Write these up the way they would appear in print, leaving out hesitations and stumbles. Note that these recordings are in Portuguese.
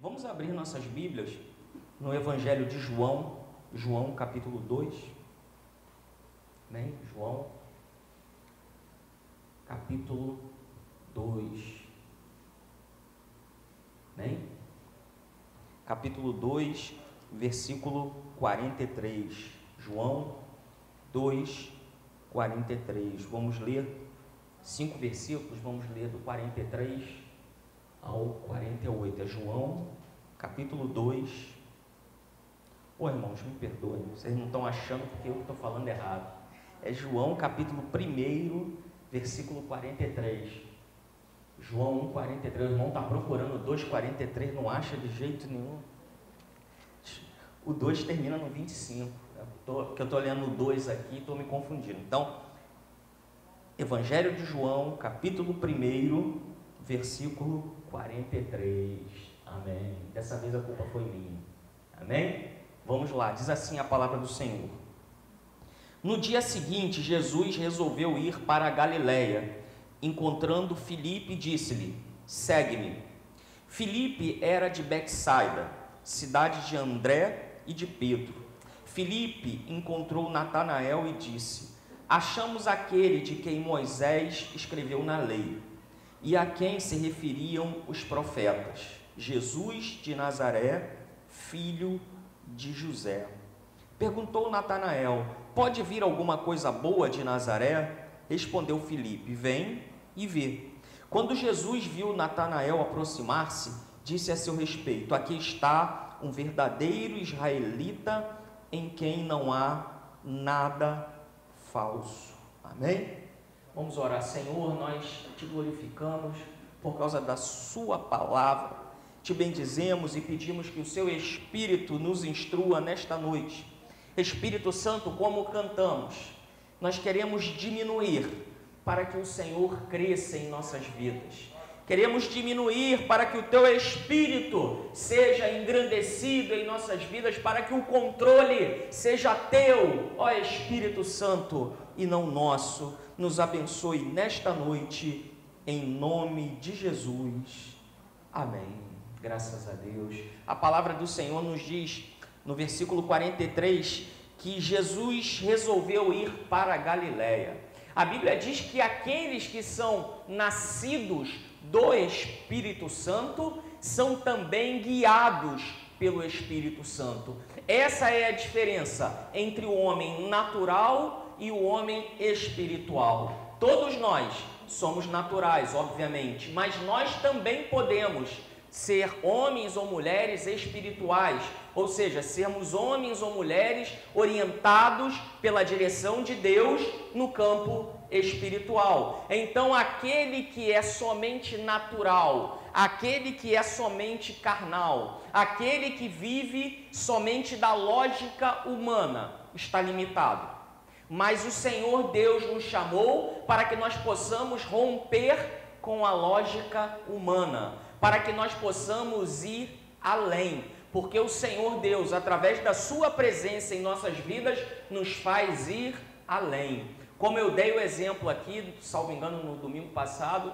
Vamos abrir nossas Bíblias no Evangelho de João, João capítulo 2. Amém? João capítulo 2. Amém? Capítulo 2, versículo 43. João 2, 43. Vamos ler 5 versículos, vamos ler do 43 ao 48. É João, capítulo 2. Irmãos, me perdoem, vocês não estão achando porque eu estou falando errado. É João, capítulo 1, versículo 43. João 1, 43. O irmão está procurando o 2, 43, não acha de jeito nenhum. O 2 termina no 25. Porque eu estou lendo o 2 aqui e estou me confundindo. Então, Evangelho de João, capítulo 1, versículo 43. Amém. Dessa vez a culpa foi minha. Amém? Vamos lá, diz assim a palavra do Senhor. No dia seguinte, Jesus resolveu ir para a Galiléia. Encontrando Filipe, disse-lhe: segue-me. Filipe era de Betsaida, cidade de André e de Pedro. Filipe encontrou Natanael e disse: achamos aquele de quem Moisés escreveu na lei, e a quem se referiam os profetas, Jesus de Nazaré, filho de José. Perguntou Natanael: pode vir alguma coisa boa de Nazaré? Respondeu Filipe: vem e vê. Quando Jesus viu Natanael aproximar-se, disse a seu respeito: aqui está um verdadeiro israelita em quem não há nada falso. Amém? Vamos orar. Senhor, nós te glorificamos por causa da sua palavra, te bendizemos e pedimos que o seu Espírito nos instrua nesta noite. Espírito Santo, como cantamos, nós queremos diminuir para que o Senhor cresça em nossas vidas. Queremos diminuir para que o teu Espírito seja engrandecido em nossas vidas, para que o controle seja teu, ó Espírito Santo, e não nosso. Nos abençoe nesta noite, em nome de Jesus. Amém. Graças a Deus. A palavra do Senhor nos diz, no versículo 43, que Jesus resolveu ir para a Galiléia. A Bíblia diz que aqueles que são nascidos do Espírito Santo são também guiados pelo Espírito Santo. Essa é a diferença entre o homem natural e o homem espiritual. Todos nós somos naturais, obviamente, mas nós também podemos ser homens ou mulheres espirituais, ou seja, sermos homens ou mulheres orientados pela direção de Deus no campo espiritual. Então, aquele que é somente natural, aquele que é somente carnal, aquele que vive somente da lógica humana, está limitado. Mas o Senhor Deus nos chamou para que nós possamos romper com a lógica humana, para que nós possamos ir além, porque o Senhor Deus, através da sua presença em nossas vidas, nos faz ir além. Como eu dei o exemplo aqui, salvo engano, no domingo passado,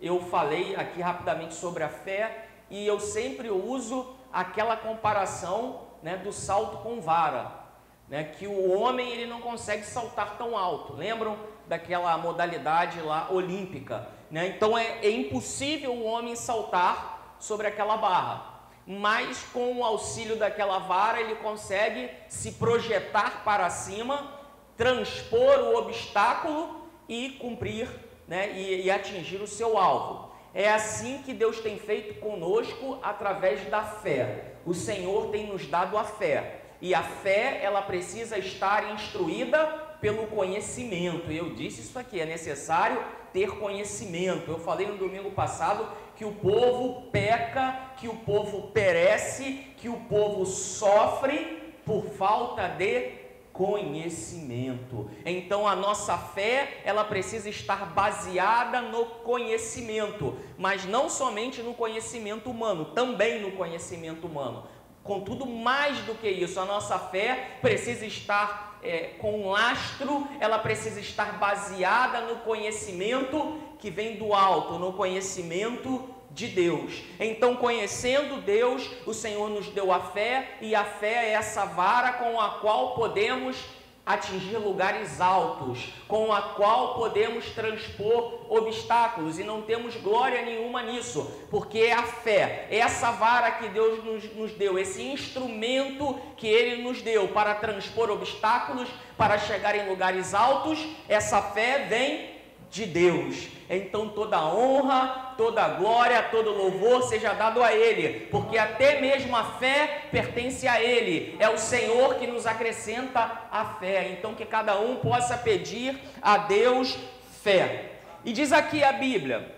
eu falei aqui rapidamente sobre a fé, e eu sempre uso aquela comparação, né, do salto com vara, né, que o homem ele não consegue saltar tão alto. Lembram daquela modalidade lá olímpica, né? Então é impossível o homem saltar sobre aquela barra, mas com o auxílio daquela vara ele consegue se projetar para cima, transpor o obstáculo e cumprir, né, e atingir o seu alvo. É assim que Deus tem feito conosco através da fé. O Senhor tem nos dado a fé, e a fé ela precisa estar instruída pelo conhecimento. Eu disse isso aqui, é necessário ter conhecimento. Eu falei no domingo passado que o povo peca, que o povo perece, que o povo sofre por falta de conhecimento. Então a nossa fé, ela precisa estar baseada no conhecimento, mas não somente no conhecimento humano, também no conhecimento humano. Contudo, mais do que isso, a nossa fé precisa estar com um lastro, ela precisa estar baseada no conhecimento que vem do alto, no conhecimento de Deus. Então, conhecendo Deus, o Senhor nos deu a fé, e a fé é essa vara com a qual podemos atingir lugares altos, com a qual podemos transpor obstáculos, e não temos glória nenhuma nisso, porque é a fé, é essa vara que Deus nos deu, esse instrumento que Ele nos deu para transpor obstáculos, para chegar em lugares altos. Essa fé vem de Deus. Então toda honra, toda glória, todo louvor seja dado a Ele, porque até mesmo a fé pertence a Ele, é o Senhor que nos acrescenta a fé. Então que cada um possa pedir a Deus fé. E diz aqui a Bíblia,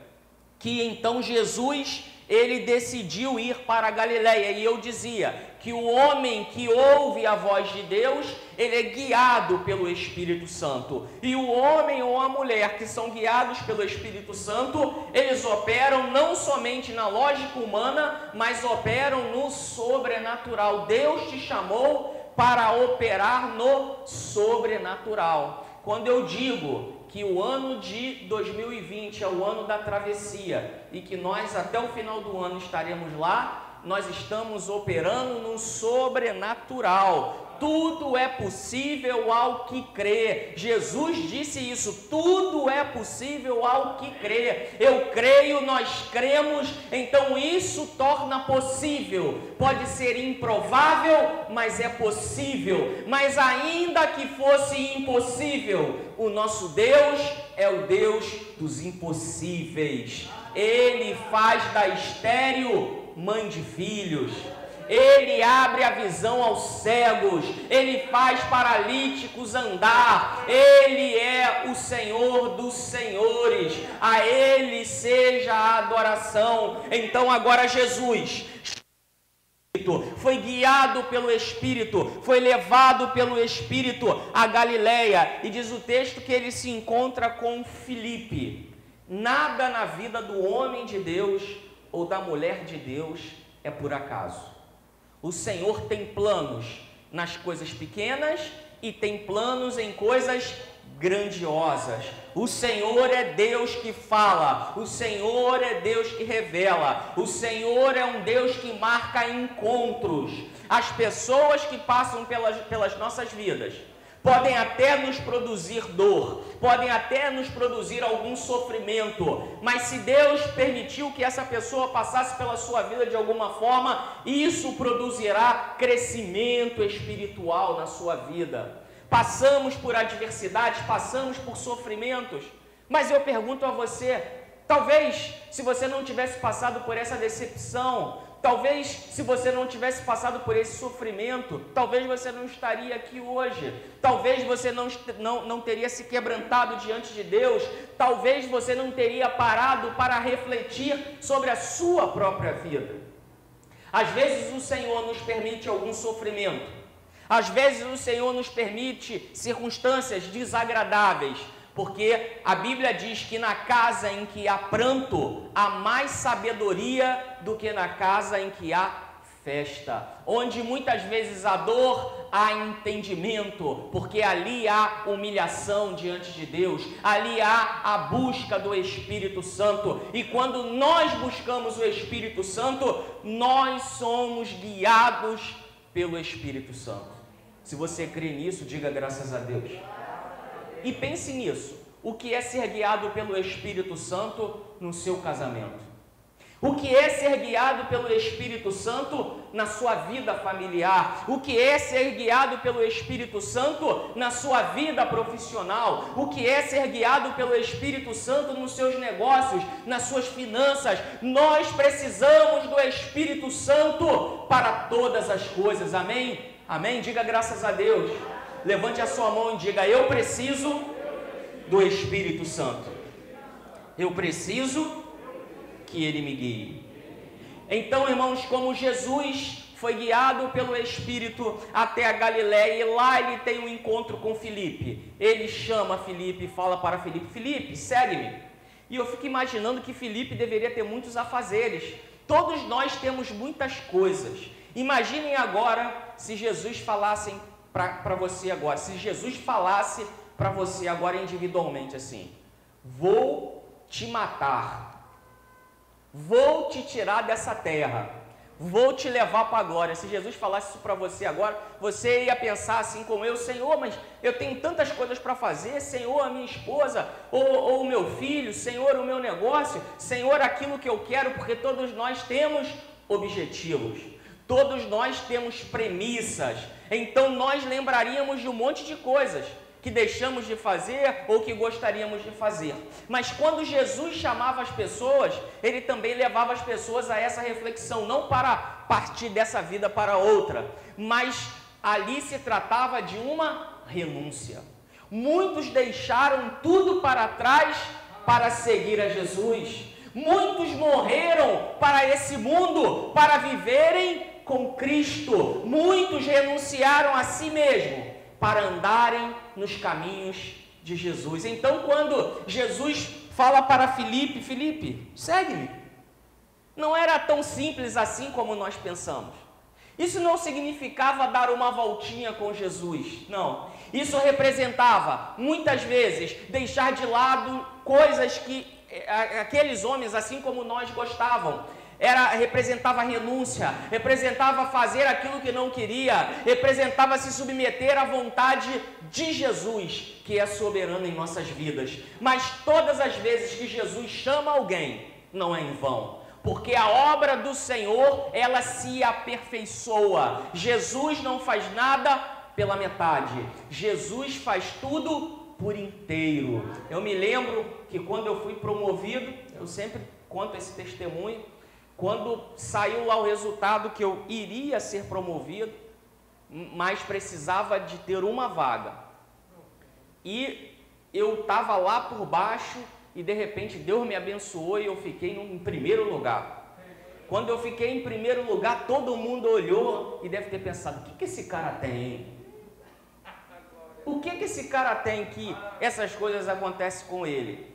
que então Jesus, ele decidiu ir para a Galileia, e eu dizia que o homem que ouve a voz de Deus, ele é guiado pelo Espírito Santo, e o homem ou a mulher que são guiados pelo Espírito Santo, eles operam não somente na lógica humana, mas operam no sobrenatural. Deus te chamou para operar no sobrenatural. Quando eu digo que o ano de 2020 é o ano da travessia e que nós até o final do ano estaremos lá, nós estamos operando no sobrenatural. Tudo é possível ao que crê. Jesus disse isso, tudo é possível ao que crê. Eu creio, nós cremos, então isso torna possível. Pode ser improvável, mas é possível. Mas ainda que fosse impossível, o nosso Deus é o Deus dos impossíveis. Ele faz da estéril mãe de filhos. Ele abre a visão aos cegos, Ele faz paralíticos andar, Ele é o Senhor dos senhores, a Ele seja a adoração. Então agora Jesus foi guiado pelo Espírito, foi levado pelo Espírito a Galileia, e diz o texto que ele se encontra com Filipe. Nada na vida do homem de Deus ou da mulher de Deus é por acaso. O Senhor tem planos nas coisas pequenas e tem planos em coisas grandiosas. O Senhor é Deus que fala, o Senhor é Deus que revela, o Senhor é um Deus que marca encontros. As pessoas que passam pelas nossas vidas podem até nos produzir dor, podem até nos produzir algum sofrimento, mas se Deus permitiu que essa pessoa passasse pela sua vida de alguma forma, isso produzirá crescimento espiritual na sua vida. Passamos por adversidades, passamos por sofrimentos, mas eu pergunto a você, talvez se você não tivesse passado por essa decepção, talvez se você não tivesse passado por esse sofrimento, talvez você não estaria aqui hoje, talvez você não teria se quebrantado diante de Deus, talvez você não teria parado para refletir sobre a sua própria vida. Às vezes o Senhor nos permite algum sofrimento, às vezes o Senhor nos permite circunstâncias desagradáveis, porque a Bíblia diz que na casa em que há pranto, há mais sabedoria do que na casa em que há festa. Onde muitas vezes há dor, há entendimento, porque ali há humilhação diante de Deus, ali há a busca do Espírito Santo. E quando nós buscamos o Espírito Santo, nós somos guiados pelo Espírito Santo. Se você crê nisso, diga graças a Deus. E pense nisso, o que é ser guiado pelo Espírito Santo no seu casamento? O que é ser guiado pelo Espírito Santo na sua vida familiar? O que é ser guiado pelo Espírito Santo na sua vida profissional? O que é ser guiado pelo Espírito Santo nos seus negócios, nas suas finanças? Nós precisamos do Espírito Santo para todas as coisas, amém? Amém? Diga graças a Deus. Levante a sua mão e diga, eu preciso do Espírito Santo. Eu preciso que Ele me guie. Então, irmãos, como Jesus foi guiado pelo Espírito até a Galileia, e lá ele tem um encontro com Filipe. Ele chama Filipe e fala para Filipe, Filipe, segue-me. E eu fico imaginando que Filipe deveria ter muitos afazeres. Todos nós temos muitas coisas. Imaginem agora se Jesus falasse para você agora, se Jesus falasse para você agora individualmente assim, vou te matar. vou te tirar dessa terra, vou te levar para a glória. Se Jesus falasse isso para você agora, você ia pensar assim como eu: Senhor, mas eu tenho tantas coisas para fazer, Senhor, a minha esposa, ou o meu filho, Senhor, o meu negócio, Senhor, aquilo que eu quero, porque todos nós temos objetivos, todos nós temos premissas, então nós lembraríamos de um monte de coisas que deixamos de fazer ou que gostaríamos de fazer. Mas quando Jesus chamava as pessoas, ele também levava as pessoas a essa reflexão, não para partir dessa vida para outra, mas ali se tratava de uma renúncia. Muitos deixaram tudo para trás para seguir a Jesus. Muitos morreram para esse mundo, para viverem com Cristo. Muitos renunciaram a si mesmo para andarem nos caminhos de Jesus. Então, quando Jesus fala para Filipe: Filipe, segue-me, não era tão simples assim como nós pensamos. Isso não significava dar uma voltinha com Jesus, não. Isso representava, muitas vezes, deixar de lado coisas que aqueles homens, assim como nós, gostavam. Representava renúncia, representava fazer aquilo que não queria, representava se submeter à vontade de Jesus, que é soberano em nossas vidas. Mas todas as vezes que Jesus chama alguém, não é em vão, porque a obra do Senhor, ela se aperfeiçoa. Jesus não faz nada pela metade, Jesus faz tudo por inteiro. Eu me lembro que quando eu fui promovido, eu sempre conto esse testemunho, quando saiu lá o resultado que eu iria ser promovido, mas precisava de ter uma vaga. E eu estava lá por baixo e de repente Deus me abençoou e eu fiquei em primeiro lugar. Quando eu fiquei em primeiro lugar, todo mundo olhou e deve ter pensado: o que esse cara tem? O que esse cara tem que essas coisas acontecem com ele?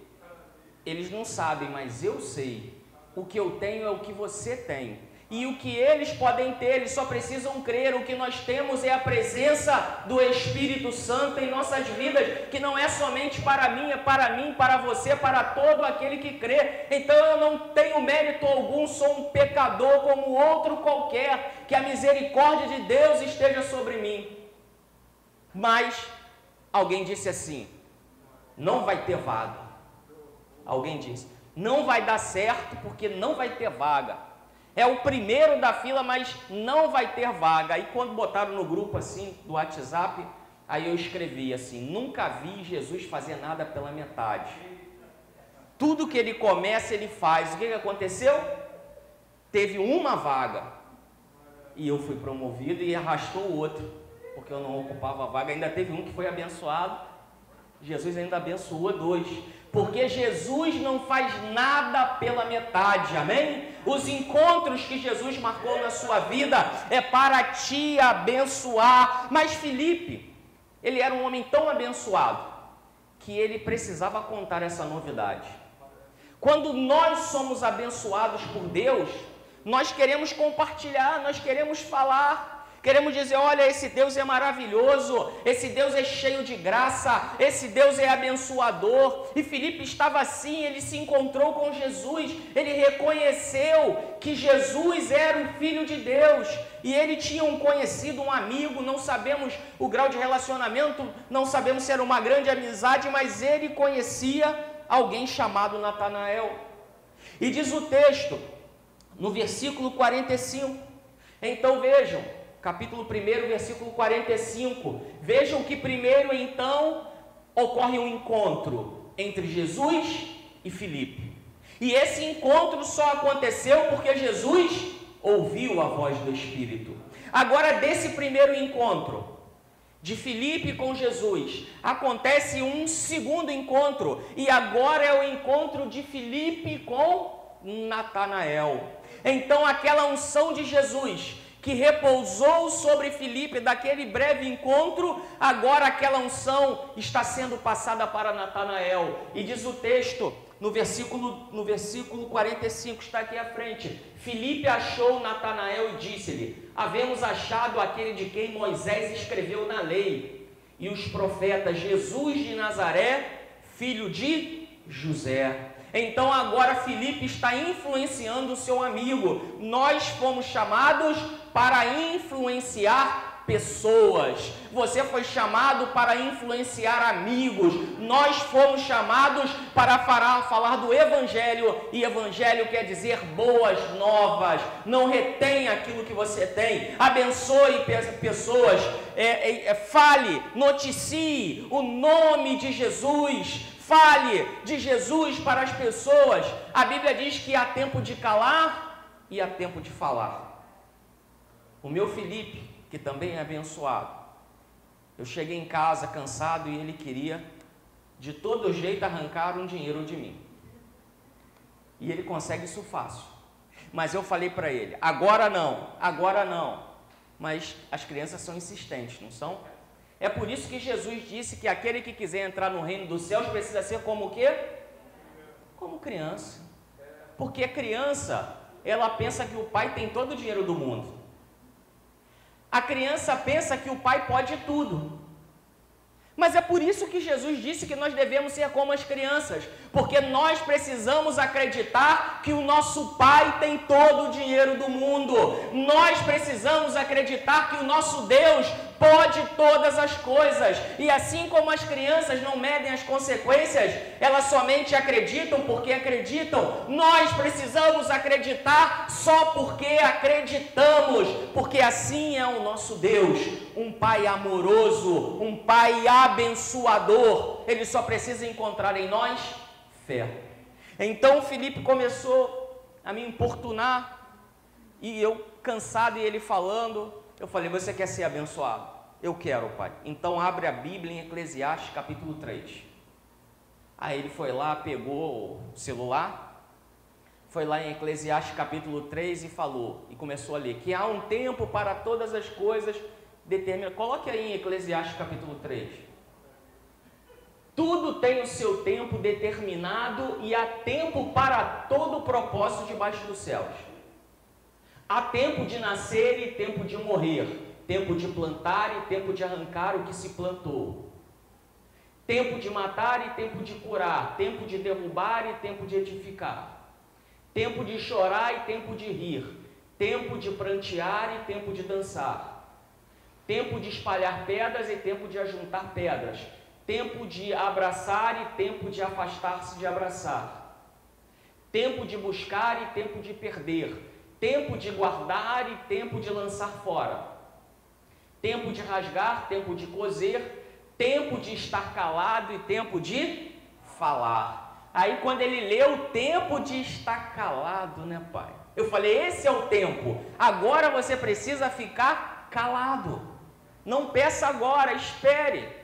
Eles não sabem, mas eu sei. O que eu tenho é o que você tem. E o que eles podem ter, eles só precisam crer. O que nós temos é a presença do Espírito Santo em nossas vidas, que não é somente para mim, é para mim, para você, para todo aquele que crê. Então eu não tenho mérito algum, sou um pecador como outro qualquer, que a misericórdia de Deus esteja sobre mim. Mas alguém disse assim: não vai ter vaga. Alguém disse: não vai dar certo porque não vai ter vaga. É o primeiro da fila, mas não vai ter vaga. Aí quando botaram no grupo assim, do WhatsApp, aí eu escrevi assim: nunca vi Jesus fazer nada pela metade. Tudo que ele começa, ele faz. O que aconteceu? Teve uma vaga. E eu fui promovido e arrastou o outro, porque eu não ocupava a vaga. Ainda teve um que foi abençoado. Jesus ainda abençoou 2. Porque Jesus não faz nada pela metade, amém? Os encontros que Jesus marcou na sua vida é para te abençoar. Mas Filipe, ele era um homem tão abençoado que ele precisava contar essa novidade. Quando nós somos abençoados por Deus, nós queremos compartilhar, nós queremos falar. Queremos dizer: olha, esse Deus é maravilhoso, esse Deus é cheio de graça, esse Deus é abençoador. E Filipe estava assim, ele se encontrou com Jesus, ele reconheceu que Jesus era o Filho de Deus. E ele tinha um conhecido, um amigo, não sabemos o grau de relacionamento, não sabemos se era uma grande amizade, mas ele conhecia alguém chamado Natanael. E diz o texto, no versículo 45, então vejam, capítulo 1, versículo 45. Vejam que primeiro, então, ocorre um encontro entre Jesus e Filipe. E esse encontro só aconteceu porque Jesus ouviu a voz do Espírito. Agora, desse primeiro encontro de Filipe com Jesus, acontece um segundo encontro. E agora é o encontro de Filipe com Natanael. Então, aquela unção de Jesus que repousou sobre Filipe daquele breve encontro, agora aquela unção está sendo passada para Natanael. E diz o texto, no versículo 45, está aqui à frente: Filipe achou Natanael e disse-lhe: havemos achado aquele de quem Moisés escreveu na lei e os profetas, Jesus de Nazaré, filho de José. Então agora Filipe está influenciando o seu amigo. Nós fomos chamados para influenciar pessoas. Você foi chamado para influenciar amigos. Nós fomos chamados para falar do Evangelho. E Evangelho quer dizer boas novas. Não retenha aquilo que você tem. Abençoe pessoas. Fale, noticie o nome de Jesus. Fale de Jesus para as pessoas. A Bíblia diz que há tempo de calar e há tempo de falar. O meu Filipe, que também é abençoado, eu cheguei em casa cansado e ele queria de todo jeito arrancar um dinheiro de mim. E ele consegue isso fácil. Mas eu falei para ele, agora não. Mas as crianças são insistentes, não são? É por isso que Jesus disse que aquele que quiser entrar no reino dos céus precisa ser como o quê? Como criança. Porque a criança, ela pensa que o pai tem todo o dinheiro do mundo. A criança pensa que o pai pode tudo. Mas é por isso que Jesus disse que nós devemos ser como as crianças, porque nós precisamos acreditar que o nosso Pai tem todo o dinheiro do mundo. Nós precisamos acreditar que o nosso Deus pode todas as coisas. E assim como as crianças não medem as consequências, elas somente acreditam porque acreditam. Nós precisamos acreditar só porque acreditamos, porque assim é o nosso Deus, um Pai amoroso, um Pai abençoador. Ele só precisa encontrar em nós fé. Então Filipe começou a me importunar e eu cansado e ele falando, eu falei, você quer ser abençoado? Eu quero, pai. Então abre a Bíblia em Eclesiastes capítulo 3. Aí ele foi lá, pegou o celular, foi lá em Eclesiastes capítulo 3 e falou, e começou a ler, que há um tempo para todas as coisas determinadas. Coloque aí em Eclesiastes capítulo 3. Tudo tem o seu tempo determinado e há tempo para todo o propósito debaixo dos céus. Há tempo de nascer e tempo de morrer, tempo de plantar e tempo de arrancar o que se plantou, tempo de matar e tempo de curar, tempo de derrubar e tempo de edificar, tempo de chorar e tempo de rir, tempo de prantear e tempo de dançar, tempo de espalhar pedras e tempo de ajuntar pedras, tempo de abraçar e tempo de afastar-se de abraçar, tempo de buscar e tempo de perder, tempo de guardar e tempo de lançar fora, tempo de rasgar, tempo de coser, tempo de estar calado e tempo de falar. Aí quando ele leu o tempo de estar calado, né, pai? Eu falei, esse é o tempo. Agora você precisa ficar calado. Não peça agora, espere.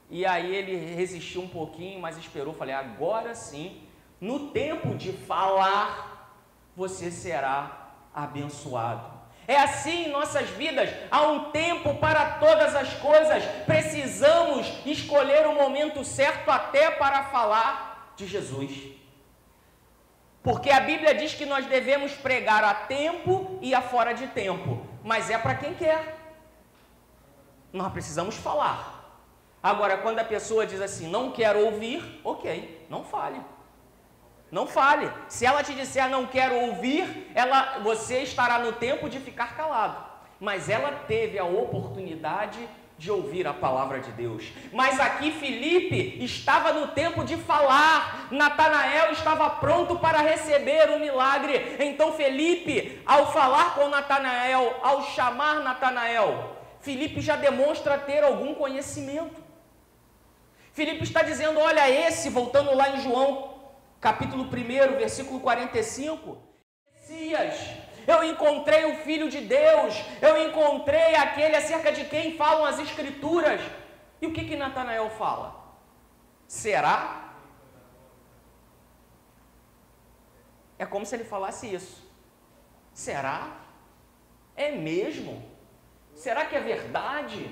E aí ele resistiu um pouquinho, mas esperou. Falei, agora sim, no tempo de falar, você será abençoado. É assim em nossas vidas, há um tempo para todas as coisas. Precisamos escolher o momento certo até para falar de Jesus. Porque a Bíblia diz que nós devemos pregar a tempo e a fora de tempo, mas é para quem quer. Nós precisamos falar. Agora, quando a pessoa diz assim, não quero ouvir, ok, não fale. Não fale. Se ela te disser não quero ouvir, você estará no tempo de ficar calado. Mas ela teve a oportunidade de ouvir a palavra de Deus. Mas aqui Filipe estava no tempo de falar. Natanael estava pronto para receber o milagre. Então Filipe, ao falar com Natanael, ao chamar Natanael, Filipe já demonstra ter algum conhecimento. Filipe está dizendo, olha voltando lá em João, capítulo 1, versículo 45, Messias, eu encontrei o Filho de Deus, eu encontrei aquele acerca de quem falam as Escrituras. E o que Natanael fala? Será? É como se ele falasse isso. Será? É mesmo? Será que é verdade?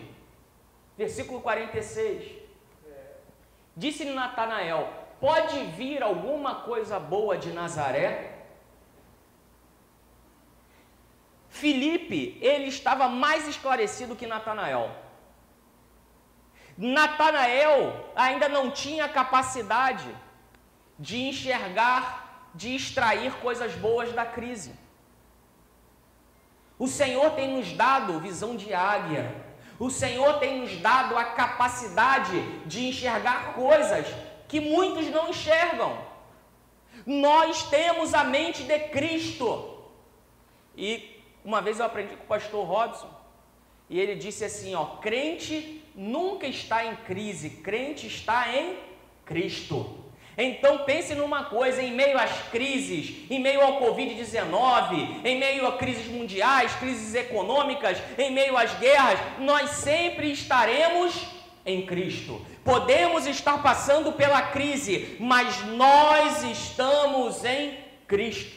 Versículo 46. Disse-lhe Natanael, pode vir alguma coisa boa de Nazaré? Filipe, ele estava mais esclarecido que Natanael. Natanael ainda não tinha capacidade de enxergar, de extrair coisas boas da crise. O Senhor tem nos dado visão de águia. O Senhor tem nos dado a capacidade de enxergar coisas que muitos não enxergam. Nós temos a mente de Cristo. E uma vez eu aprendi com o pastor Robson, e ele disse assim, crente nunca está em crise, crente está em Cristo. Então pense numa coisa, em meio às crises, em meio ao Covid-19, em meio a crises mundiais, crises econômicas, em meio às guerras, nós sempre estaremos em Cristo. Podemos estar passando pela crise, mas nós estamos em Cristo.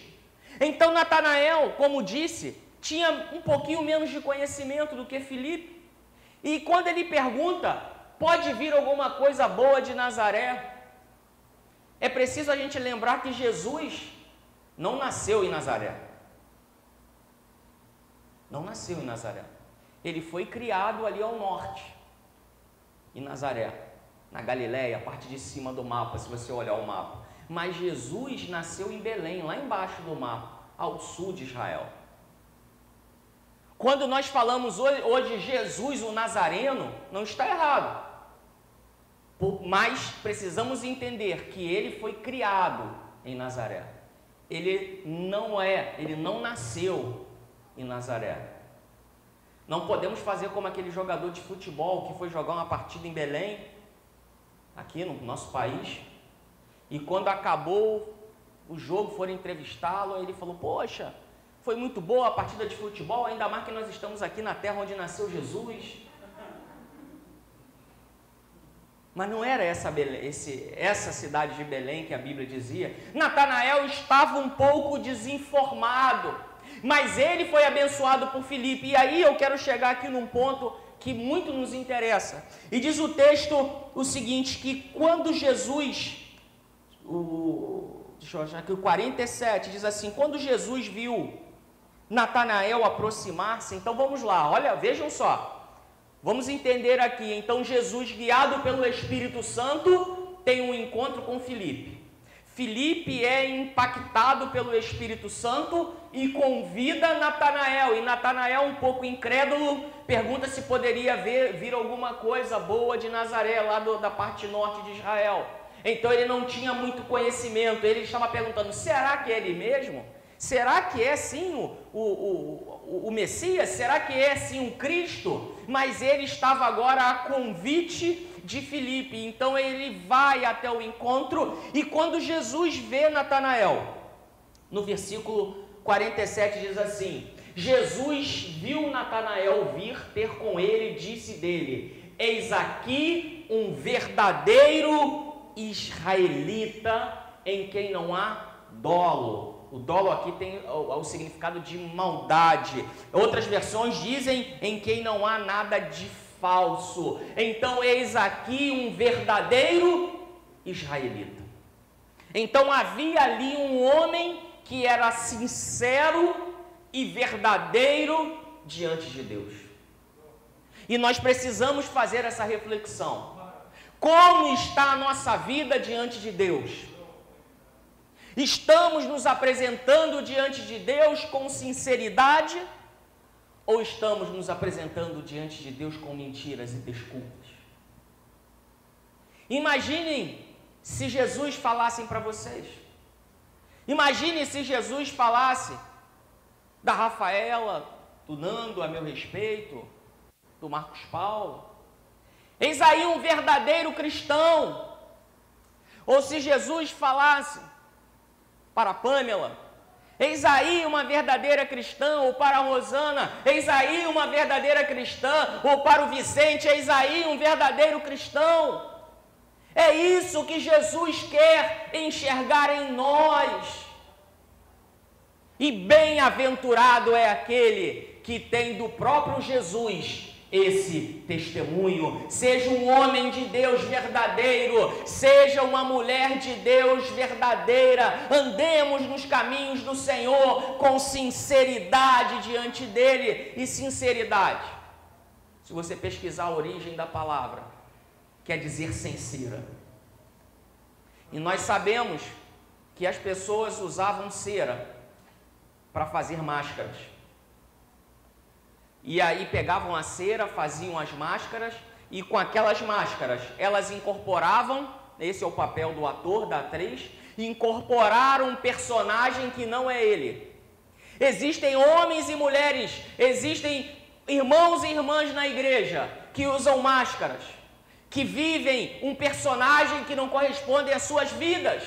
Então Natanael, como disse, tinha um pouquinho menos de conhecimento do que Filipe. E quando ele pergunta, pode vir alguma coisa boa de Nazaré? É preciso a gente lembrar que Jesus não nasceu em Nazaré. Não nasceu em Nazaré. Ele foi criado ali ao norte, em Nazaré, na Galileia, a parte de cima do mapa, se você olhar o mapa. Mas Jesus nasceu em Belém, lá embaixo do mapa, ao sul de Israel. Quando nós falamos hoje Jesus, o Nazareno, não está errado. Mas precisamos entender que ele foi criado em Nazaré. Ele não nasceu em Nazaré. Não podemos fazer como aquele jogador de futebol que foi jogar uma partida em Belém, aqui no nosso país, e quando acabou o jogo, foram entrevistá-lo, ele falou, poxa, foi muito boa a partida de futebol, ainda mais que nós estamos aqui na terra onde nasceu Jesus. Mas não era essa cidade de Belém que a Bíblia dizia. Natanael estava um pouco desinformado, mas ele foi abençoado por Filipe. E aí eu quero chegar aqui num ponto que muito nos interessa. E diz o texto o seguinte, que quando Jesus, deixa eu achar aqui, o 47, diz assim, quando Jesus viu Natanael aproximar-se, então vamos lá, olha, vejam só. Vamos entender aqui, então Jesus, guiado pelo Espírito Santo, tem um encontro com Filipe. Filipe é impactado pelo Espírito Santo e convida Natanael. E Natanael, um pouco incrédulo, pergunta se poderia vir alguma coisa boa de Nazaré, lá da parte norte de Israel. Então ele não tinha muito conhecimento, ele estava perguntando, será que é ele mesmo? Será que é sim o Messias? Será que é sim o Cristo? Mas ele estava agora a convite de Filipe, então ele vai até o encontro, e quando Jesus vê Natanael, no versículo 47 diz assim, Jesus viu Natanael vir ter com ele e disse dele, eis aqui um verdadeiro israelita em quem não há dolo. O dolo aqui tem o significado de maldade. Outras versões dizem em quem não há nada de falso. Então, eis aqui um verdadeiro israelita. Então, havia ali um homem que era sincero e verdadeiro diante de Deus. E nós precisamos fazer essa reflexão. Como está a nossa vida diante de Deus? Estamos nos apresentando diante de Deus com sinceridade ou estamos nos apresentando diante de Deus com mentiras e desculpas? Imaginem se Jesus falasse para vocês. Imagine se Jesus falasse da Rafaela, do Nando a meu respeito, do Marcos Paulo. Eis aí um verdadeiro cristão. Ou se Jesus falasse para a Pâmela, eis aí uma verdadeira cristã, ou para a Rosana, eis aí uma verdadeira cristã, ou para o Vicente, eis aí um verdadeiro cristão. É isso que Jesus quer enxergar em nós. E bem-aventurado é aquele que tem do próprio Jesus esse testemunho. Seja um homem de Deus verdadeiro, seja uma mulher de Deus verdadeira, andemos nos caminhos do Senhor com sinceridade diante dele. E sinceridade, se você pesquisar a origem da palavra, quer dizer sem cera. E nós sabemos que as pessoas usavam cera para fazer máscaras. E aí pegavam a cera, faziam as máscaras, e com aquelas máscaras elas incorporavam, esse é o papel do ator, da atriz, incorporaram um personagem que não é ele. Existem homens e mulheres, existem irmãos e irmãs na igreja que usam máscaras, que vivem um personagem que não corresponde às suas vidas.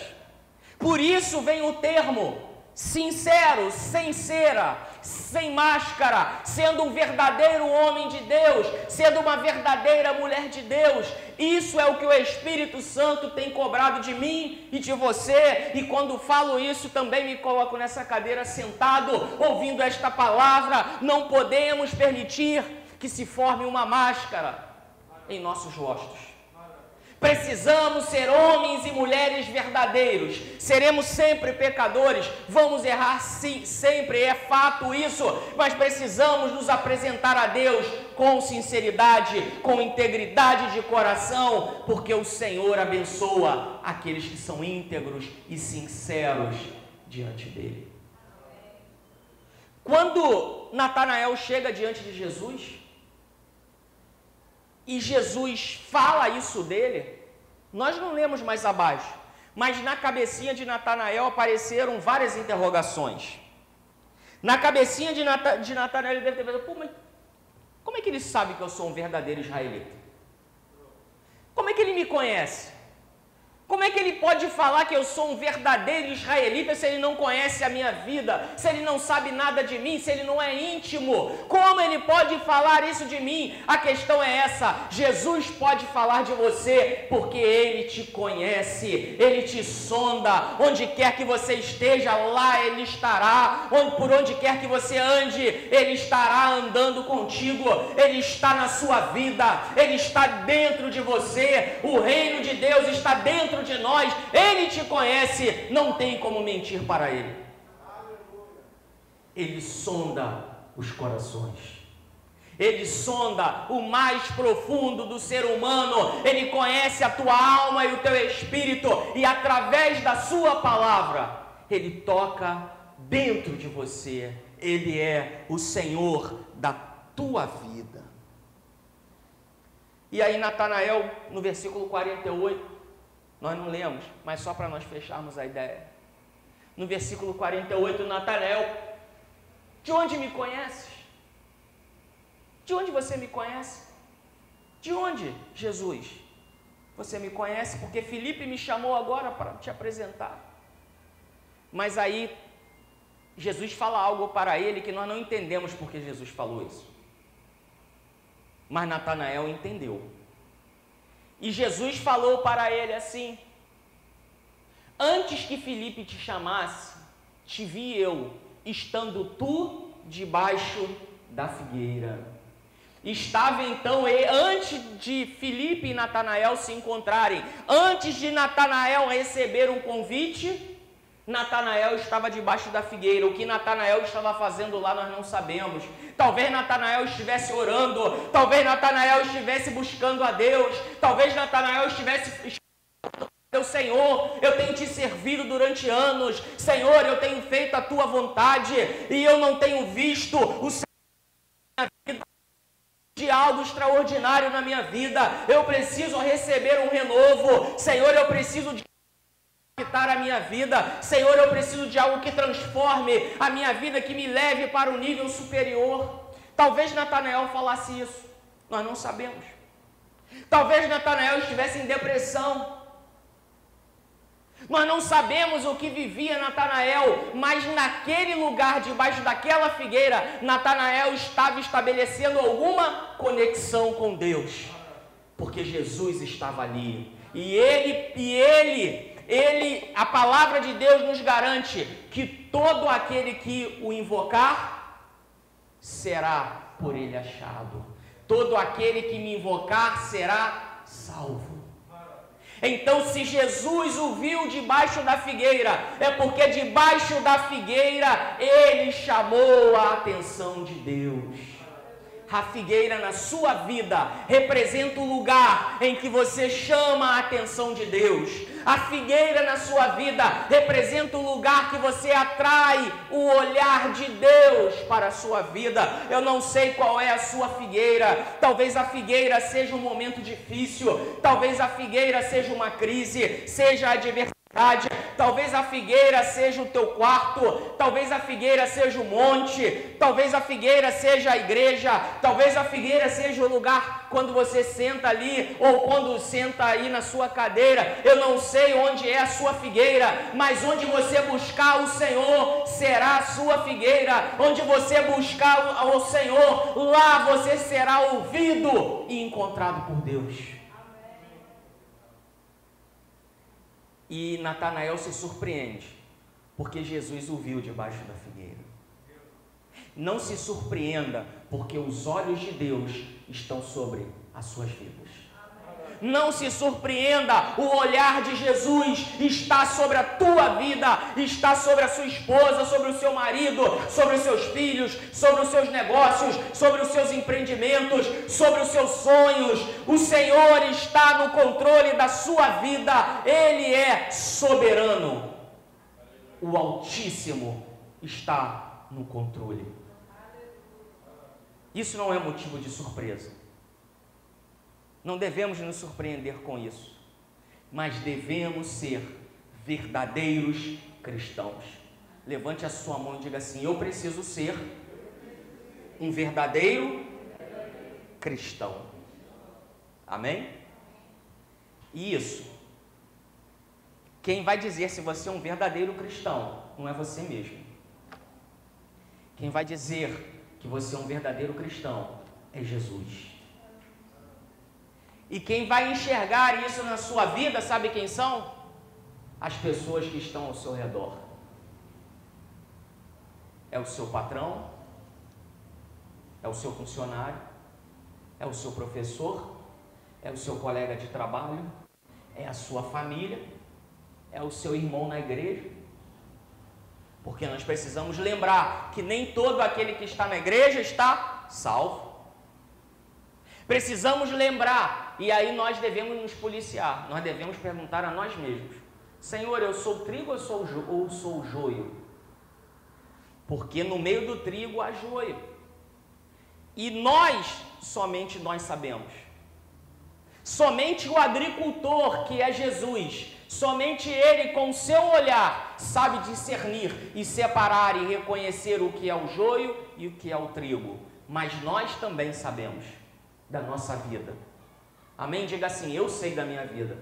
Por isso vem o termo sincero, sem cera, sem máscara, sendo um verdadeiro homem de Deus, sendo uma verdadeira mulher de Deus. Isso é o que o Espírito Santo tem cobrado de mim e de você, e quando falo isso também me coloco nessa cadeira sentado, ouvindo esta palavra. Não podemos permitir que se forme uma máscara em nossos rostos. Precisamos ser homens e mulheres verdadeiros. Seremos sempre pecadores, vamos errar sim, sempre, é fato isso, mas precisamos nos apresentar a Deus com sinceridade, com integridade de coração, porque o Senhor abençoa aqueles que são íntegros e sinceros diante dele. Quando Natanael chega diante de Jesus, e Jesus fala isso dele, nós não lemos mais abaixo, mas na cabecinha de Natanael apareceram várias interrogações. Na cabecinha de Natanael ele deve ter pensado, mas como é que ele sabe que eu sou um verdadeiro israelita? Como é que ele me conhece? Como é que ele pode falar que eu sou um verdadeiro israelita se ele não conhece a minha vida, se ele não sabe nada de mim, se ele não é íntimo? Como ele pode falar isso de mim? A questão é essa: Jesus pode falar de você porque ele te conhece, ele te sonda. Onde quer que você esteja, lá ele estará. Por onde quer que você ande, ele estará andando contigo. Ele está na sua vida, ele está dentro de você. O reino de Deus está dentro de nós, ele te conhece, não tem como mentir para ele. Ele sonda os corações, ele sonda o mais profundo do ser humano, ele conhece a tua alma e o teu espírito, e através da sua palavra, ele toca dentro de você. Ele é o Senhor da tua vida. E aí Natanael, no versículo 48, nós não lemos, mas só para nós fecharmos a ideia. No versículo 48, Natanael, de onde me conheces? De onde você me conhece? De onde, Jesus? Você me conhece porque Filipe me chamou agora para te apresentar. Mas aí, Jesus fala algo para ele que nós não entendemos porque Jesus falou isso. Mas Natanael entendeu. E Jesus falou para ele assim: antes que Filipe te chamasse, te vi eu, estando tu debaixo da figueira. Estava então, antes de Filipe e Natanael se encontrarem, antes de Natanael receber um convite, Natanael estava debaixo da figueira. O que Natanael estava fazendo lá nós não sabemos. Talvez Natanael estivesse orando, talvez Natanael estivesse buscando a Deus, talvez Natanael estivesse Senhor, eu tenho te servido durante anos, Senhor, eu tenho feito a tua vontade e eu não tenho visto o Senhor na minha vida, de algo extraordinário na minha vida. Eu preciso receber um renovo, Senhor, eu preciso de a minha vida, Senhor, eu preciso de algo que transforme a minha vida, que me leve para um nível superior. Talvez Natanael falasse isso, nós não sabemos. Talvez Natanael estivesse em depressão, nós não sabemos o que vivia Natanael, mas naquele lugar, debaixo daquela figueira, Natanael estava estabelecendo alguma conexão com Deus, porque Jesus estava ali, a palavra de Deus nos garante que todo aquele que o invocar, será por ele achado. Todo aquele que me invocar, será salvo. Então, se Jesus o viu debaixo da figueira, é porque debaixo da figueira ele chamou a atenção de Deus. A figueira na sua vida representa o lugar em que você chama a atenção de Deus. A figueira na sua vida representa o lugar que você atrai o olhar de Deus para a sua vida. Eu não sei qual é a sua figueira. Talvez a figueira seja um momento difícil. Talvez a figueira seja uma crise, seja a adversidade. Talvez a figueira seja o teu quarto, talvez a figueira seja o monte, talvez a figueira seja a igreja, talvez a figueira seja o lugar quando você senta ali, ou quando senta aí na sua cadeira. Eu não sei onde é a sua figueira, mas onde você buscar o Senhor, será a sua figueira. Onde você buscar o Senhor, lá você será ouvido e encontrado por Deus. E Natanael se surpreende, porque Jesus o viu debaixo da figueira. Não se surpreenda, porque os olhos de Deus estão sobre as suas vidas. Não se surpreenda, o olhar de Jesus está sobre a tua vida, está sobre a sua esposa, sobre o seu marido, sobre os seus filhos, sobre os seus negócios, sobre os seus empreendimentos, sobre os seus sonhos. O Senhor está no controle da sua vida, Ele é soberano. O Altíssimo está no controle. Isso não é motivo de surpresa. Não devemos nos surpreender com isso, mas devemos ser verdadeiros cristãos. Levante a sua mão e diga assim: eu preciso ser um verdadeiro cristão. Amém? E isso, quem vai dizer se você é um verdadeiro cristão, não é você mesmo. Quem vai dizer que você é um verdadeiro cristão é Jesus. E quem vai enxergar isso na sua vida, sabe quem são? As pessoas que estão ao seu redor. É o seu patrão, é o seu funcionário, é o seu professor, é o seu colega de trabalho, é a sua família, é o seu irmão na igreja. Porque nós precisamos lembrar que nem todo aquele que está na igreja está salvo. Precisamos lembrar, e aí nós devemos nos policiar, nós devemos perguntar a nós mesmos: Senhor, eu sou trigo ou sou joio? Porque no meio do trigo há joio. E somente nós sabemos. Somente o agricultor, que é Jesus, somente Ele com o seu olhar sabe discernir e separar e reconhecer o que é o joio e o que é o trigo. Mas nós também sabemos da nossa vida. Amém? Diga assim: eu sei da minha vida.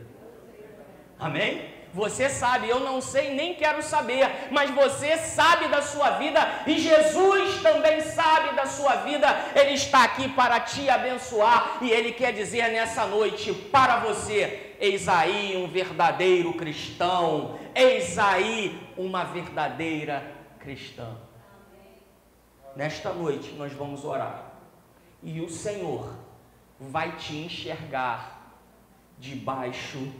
Amém? Você sabe, eu não sei, nem quero saber, mas você sabe da sua vida e Jesus também sabe da sua vida. Ele está aqui para te abençoar e Ele quer dizer nessa noite para você: eis aí um verdadeiro cristão, eis aí uma verdadeira cristã. Nesta noite nós vamos orar e o Senhor vai te enxergar debaixo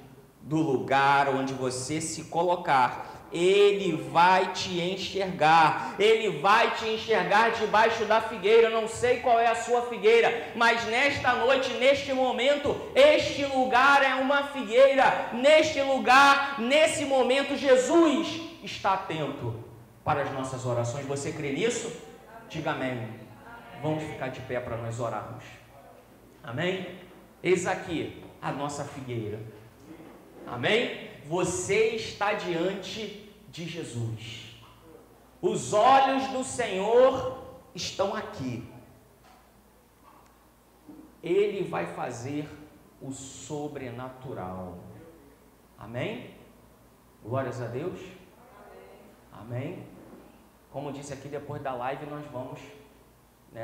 do lugar onde você se colocar. Ele vai te enxergar, Ele vai te enxergar debaixo da figueira. Eu não sei qual é a sua figueira, mas nesta noite, neste momento, este lugar é uma figueira. Neste lugar, nesse momento, Jesus está atento para as nossas orações. Você crê nisso? Diga amém. Vamos ficar de pé para nós orarmos. Amém? Eis aqui a nossa figueira. Amém? Você está diante de Jesus. Os olhos do Senhor estão aqui. Ele vai fazer o sobrenatural. Amém? Glórias a Deus. Amém? Como disse aqui, depois da live nós vamos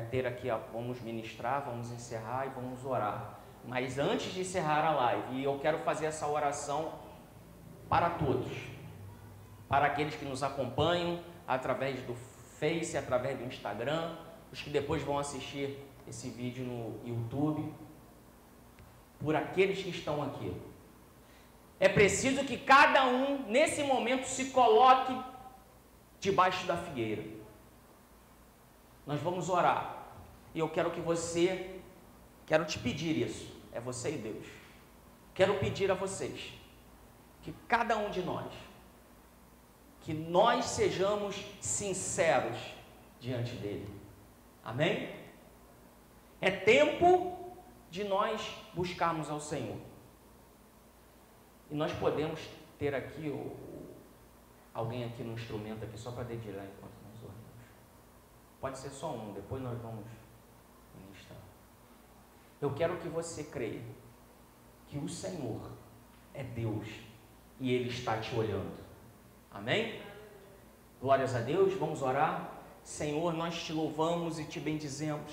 ter aqui, vamos ministrar, vamos encerrar e vamos orar. Mas antes de encerrar a live, e eu quero fazer essa oração para todos, para aqueles que nos acompanham através do Face, através do Instagram, os que depois vão assistir esse vídeo no YouTube, por aqueles que estão aqui. É preciso que cada um, nesse momento, se coloque debaixo da figueira. Nós vamos orar. E eu quero quero te pedir isso, é você e Deus. Quero pedir a vocês, que cada um de nós, que nós sejamos sinceros diante dele. Amém? É tempo de nós buscarmos ao Senhor. E nós podemos ter aqui alguém aqui no instrumento aqui só para dedilhar enquanto nós oramos. Pode ser só um, depois nós vamos ministrar. Eu quero que você creia que o Senhor é Deus e Ele está te olhando. Amém? Glórias a Deus, vamos orar. Senhor, nós te louvamos e te bendizemos.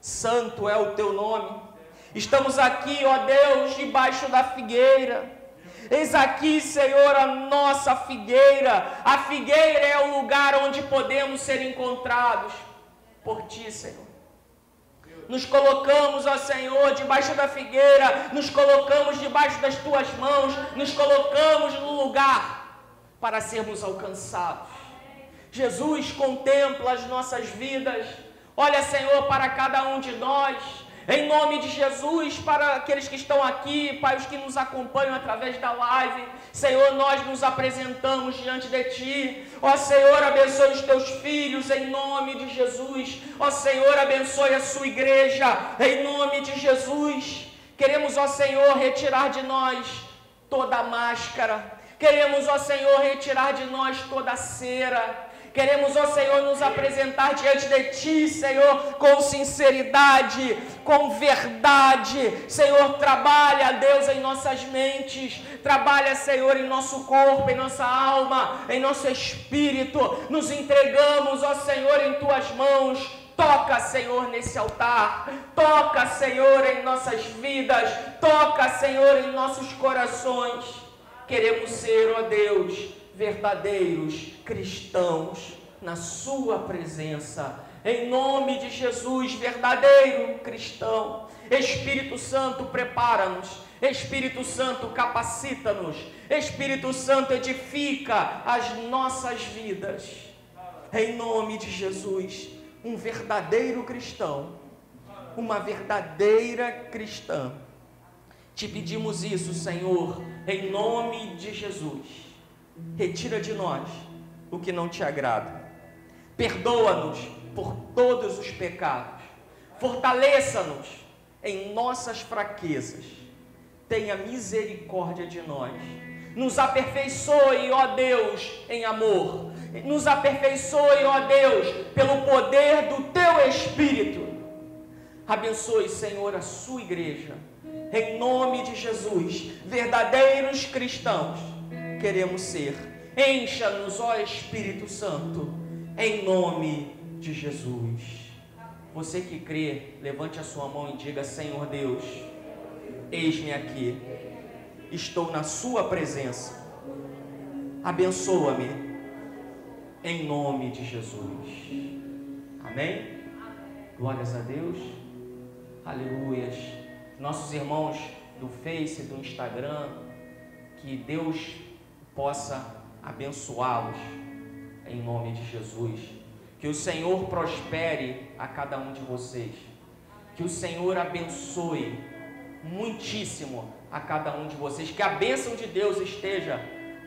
Santo é o teu nome. Estamos aqui, ó Deus, debaixo da figueira. Eis aqui, Senhor, a nossa figueira. A figueira é o lugar onde podemos ser encontrados por Ti, Senhor. Nos colocamos, ó Senhor, debaixo da figueira, nos colocamos debaixo das Tuas mãos, nos colocamos no lugar para sermos alcançados. Jesus, contempla as nossas vidas. Olha, Senhor, para cada um de nós. Em nome de Jesus, para aqueles que estão aqui, Pai, os que nos acompanham através da live, Senhor, nós nos apresentamos diante de Ti. Ó Senhor, abençoe os Teus filhos, em nome de Jesus. Ó Senhor, abençoe a sua igreja, em nome de Jesus. Queremos, ó Senhor, retirar de nós toda a máscara. Queremos, ó Senhor, retirar de nós toda a cera. Queremos, ó Senhor, nos apresentar diante de Ti, Senhor, com sinceridade, com verdade. Senhor, trabalha, Deus, em nossas mentes. Trabalha, Senhor, em nosso corpo, em nossa alma, em nosso espírito. Nos entregamos, ó Senhor, em Tuas mãos. Toca, Senhor, nesse altar. Toca, Senhor, em nossas vidas. Toca, Senhor, em nossos corações. Queremos ser, ó Deus, verdadeiros cristãos na sua presença, em nome de Jesus, verdadeiro cristão. Espírito Santo, prepara-nos. Espírito Santo, capacita-nos. Espírito Santo, edifica as nossas vidas, em nome de Jesus. Um verdadeiro cristão, uma verdadeira cristã. Te pedimos isso, Senhor, em nome de Jesus. Retira de nós o que não te agrada. Perdoa-nos por todos os pecados. Fortaleça-nos em nossas fraquezas. Tenha misericórdia de nós. Nos aperfeiçoe, ó Deus, em amor. Nos aperfeiçoe, ó Deus, pelo poder do Teu Espírito. Abençoe, Senhor, a sua igreja. Em nome de Jesus, verdadeiros cristãos queremos ser. Encha-nos, ó Espírito Santo, em nome de Jesus. Você que crê, levante a sua mão e diga: Senhor Deus, eis-me aqui, estou na sua presença, abençoa-me, em nome de Jesus. Amém? Glórias a Deus. Aleluias. Nossos irmãos do Face, do Instagram, que Deus possa abençoá-los em nome de Jesus. Que o Senhor prospere a cada um de vocês. Que o Senhor abençoe muitíssimo a cada um de vocês. Que a bênção de Deus esteja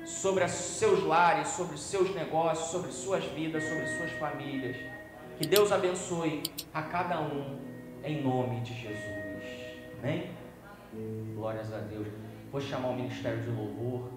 sobre os seus lares, sobre os seus negócios, sobre suas vidas, sobre suas famílias. Que Deus abençoe a cada um em nome de Jesus. Amém? Glórias a Deus. Vou chamar o Ministério de Louvor.